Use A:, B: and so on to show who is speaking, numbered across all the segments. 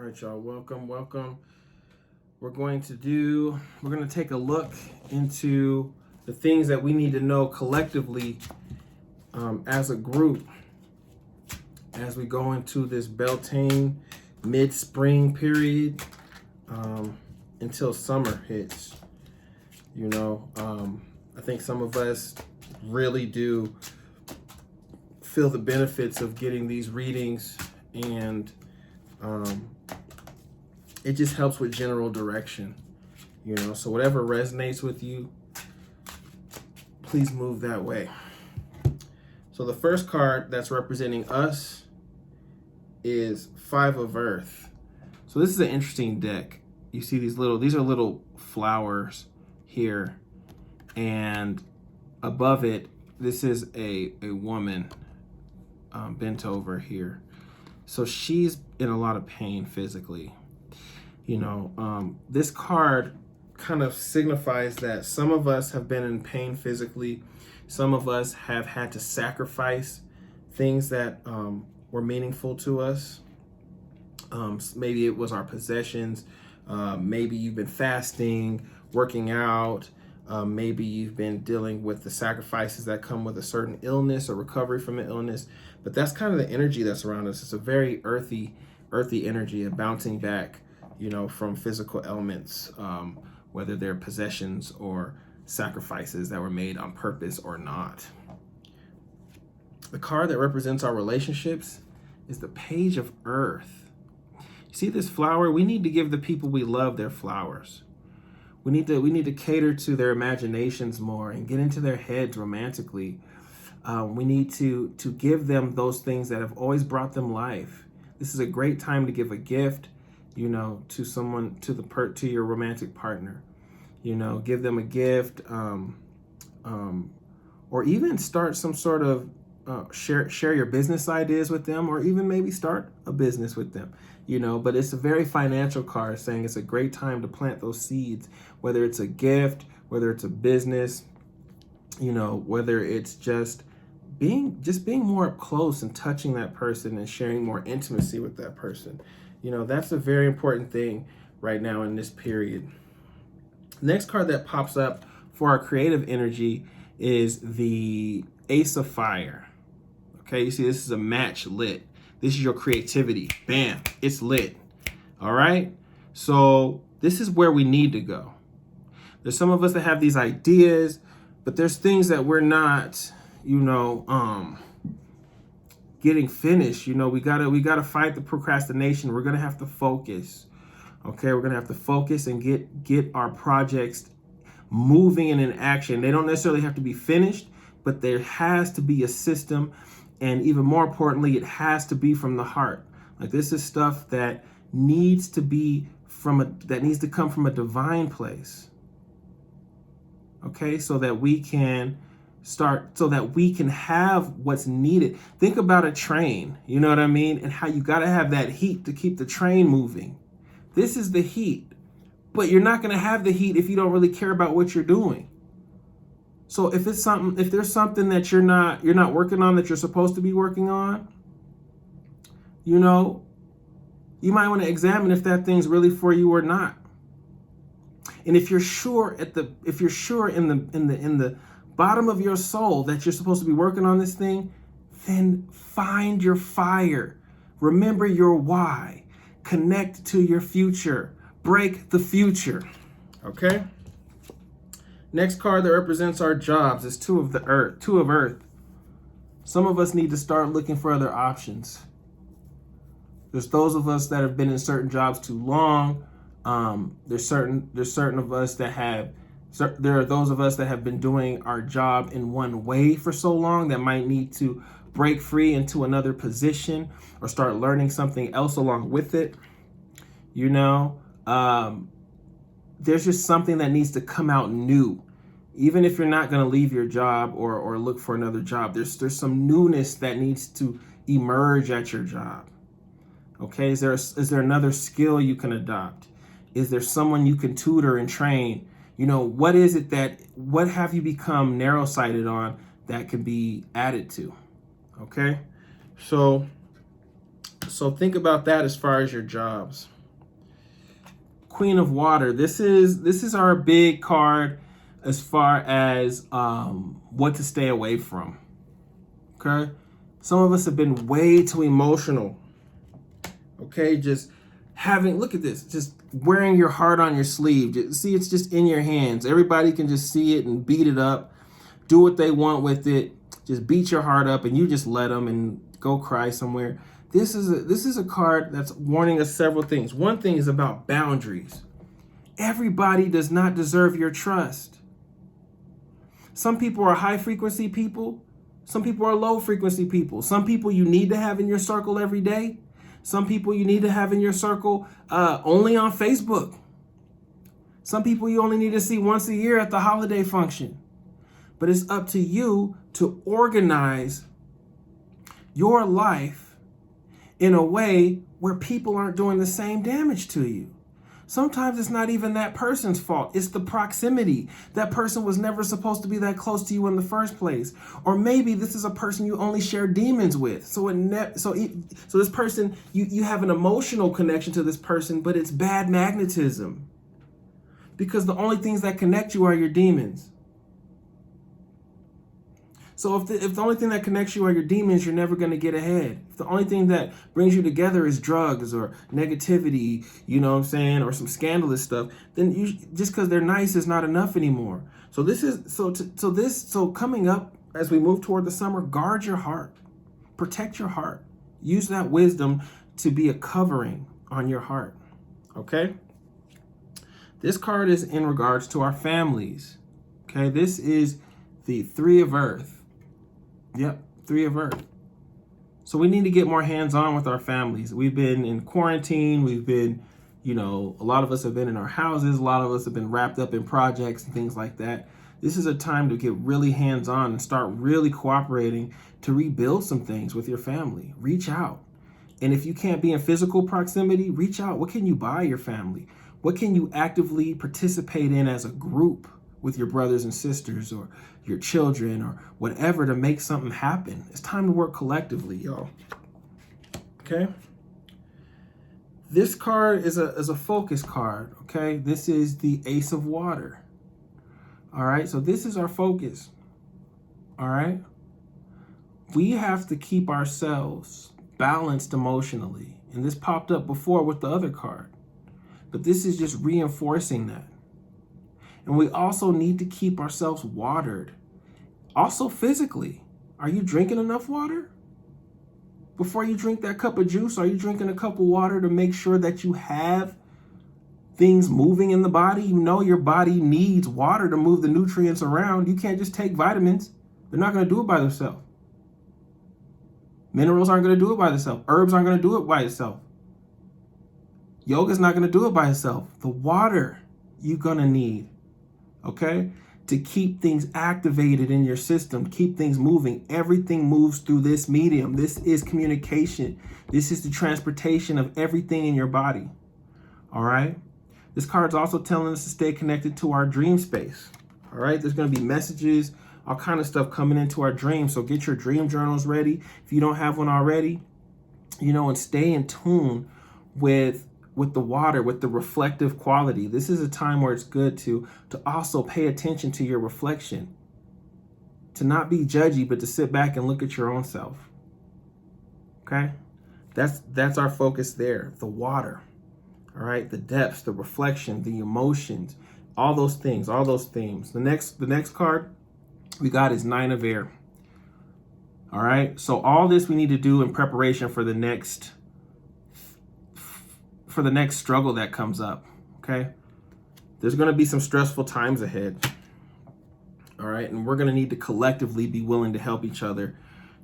A: right, y'all. Welcome. We're going to take a look into the things that we need to know collectively as a group as we go into this Beltane mid-spring period until summer hits. I think some of us really do feel the benefits of getting these readings, and it just helps with general direction, so whatever resonates with you, please move that way. So the first card that's representing us is Five of Earth. So this is an interesting deck. You see these are little flowers here, and above it, this is a woman bent over here. So she's in a lot of pain physically. This card kind of signifies that some of us have been in pain physically. Some of us have had to sacrifice things that were meaningful to us. Maybe it was our possessions. Maybe you've been fasting, working out. Maybe you've been dealing with the sacrifices that come with a certain illness or recovery from an illness. But that's kind of the energy that's around us. It's a very earthy energy, and bouncing back, from physical elements, whether they're possessions or sacrifices that were made on purpose or not. The card that represents our relationships is the Page of Earth. You see this flower? We need to give the people we love their flowers. We need to cater to their imaginations more and get into their heads romantically. We need to give them those things that have always brought them life. This is a great time to give a gift, to someone, to your romantic partner. Give them a gift, or even start some sort of share your business ideas with them, or even maybe start a business with them. But it's a very financial card, saying it's a great time to plant those seeds, whether it's a gift, whether it's a business, whether it's just being more up close and touching that person and sharing more intimacy with that person. That's a very important thing right now in this period. Next card that pops up for our creative energy is the Ace of Fire. Okay, you see this is a match lit. This is your creativity. Bam, it's lit. All right, so this is where we need to go. There's some of us that have these ideas, but there's things that we're not, getting finished. We gotta fight the procrastination. We're gonna have to focus. Okay, we're gonna have to focus and get our projects moving and in action. They don't necessarily have to be finished, but there has to be a system, and even more importantly, it has to be from the heart. Like, this is stuff that needs to come from a divine place. Okay, so that we can have what's needed. Think about a train, you know what I mean? And how you got to have that heat to keep the train moving. This is the heat, but you're not going to have the heat if you don't really care about what you're doing. So if there's something that you're not working on that you're supposed to be working on, you might want to examine if that thing's really for you or not. And if you're sure in the bottom of your soul that you're supposed to be working on this thing, then find your fire. Remember your why. Connect to your future. Break the future. Okay? Next card that represents our jobs is Two of Earth. Some of us need to start looking for other options. There's those of us that have been in certain jobs too long. There's certain of us that have. There are those of us that have been doing our job in one way for so long that might need to break free into another position or start learning something else along with it. There's just something that needs to come out new. Even if you're not going to leave your job or look for another job, there's some newness that needs to emerge at your job. Okay, is there another skill you can adopt? Is there someone you can tutor and train? What have you become narrow-sighted on that can be added to? Okay, so think about that as far as your jobs. Queen of Water. This is our big card as far as what to stay away from. Okay, some of us have been way too emotional. Okay, just having, look at this, just wearing your heart on your sleeve. See, it's just in your hands. Everybody can just see it and beat it up, do what they want with it. Just beat your heart up, and you just let them and go cry somewhere. This is a card that's warning us several things. One thing is about boundaries. Everybody does not deserve your trust. Some people are high frequency people. Some people are low frequency people. Some people you need to have in your circle every day. Some people you need to have in your circle only on Facebook. Some people you only need to see once a year at the holiday function. But it's up to you to organize your life in a way where people aren't doing the same damage to you. Sometimes it's not even that person's fault. It's the proximity. That person was never supposed to be that close to you in the first place. Or maybe this is a person you only share demons with. So this person, you have an emotional connection to this person, but it's bad magnetism. Because the only things that connect you are your demons. So if the only thing that connects you are your demons, you're never going to get ahead. If the only thing that brings you together is drugs or negativity, you know what I'm saying, or some scandalous stuff, then just because they're nice is not enough anymore. So coming up as we move toward the summer, guard your heart, protect your heart, use that wisdom to be a covering on your heart. Okay. This card is in regards to our families. Okay. This is the Three of Earth. Yep, Three of Earth. So we need to get more hands-on with our families. We've been in quarantine. We've been, a lot of us have been in our houses. A lot of us have been wrapped up in projects and things like that. This is a time to get really hands-on and start really cooperating to rebuild some things with your family. Reach out. And if you can't be in physical proximity, reach out. What can you buy your family? What can you actively participate in as a group with your brothers and sisters or your children or whatever to make something happen? It's time to work collectively, y'all. Okay. This card is a focus card. Okay. This is the Ace of Water. All right. So this is our focus. All right. We have to keep ourselves balanced emotionally. And this popped up before with the other card, but this is just reinforcing that. And we also need to keep ourselves watered. Also physically. Are you drinking enough water? Before you drink that cup of juice, are you drinking a cup of water to make sure that you have things moving in the body? You know your body needs water to move the nutrients around. You can't just take vitamins. They're not going to do it by themselves. Minerals aren't going to do it by themselves. Herbs aren't going to do it by itself. Yoga's not going to do it by itself. The water you're going to need. Okay, to keep things activated in your system, keep things moving. Everything moves through this medium. This is communication. This is the transportation of everything in your body. All right. This card's also telling us to stay connected to our dream space. All right. There's going to be messages, all kind of stuff coming into our dreams. So get your dream journals ready. If you don't have one already, and stay in tune with the water, with the reflective quality. This is a time where it's good to also pay attention to your reflection, to not be judgy, but to sit back and look at your own self. Okay. That's our focus there. The water. All right. The depths, the reflection, the emotions, all those things, all those themes. The next card we got is Nine of Air. All right. So all this we need to do in preparation for the next struggle that comes up. Okay. There's going to be some stressful times ahead. All right. And we're going to need to collectively be willing to help each other,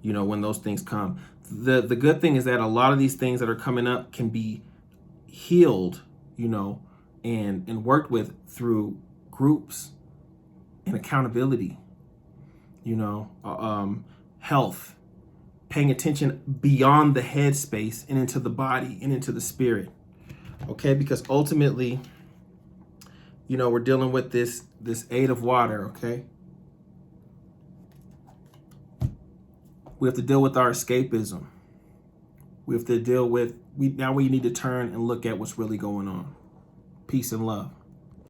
A: when those things come. The good thing is that a lot of these things that are coming up can be healed, and worked with through groups and accountability, health, paying attention beyond the head space and into the body and into the spirit. Okay, because ultimately, we're dealing with this Eight of Water, okay? We have to deal with our escapism. We have to deal with, now we need to turn and look at what's really going on. Peace and love.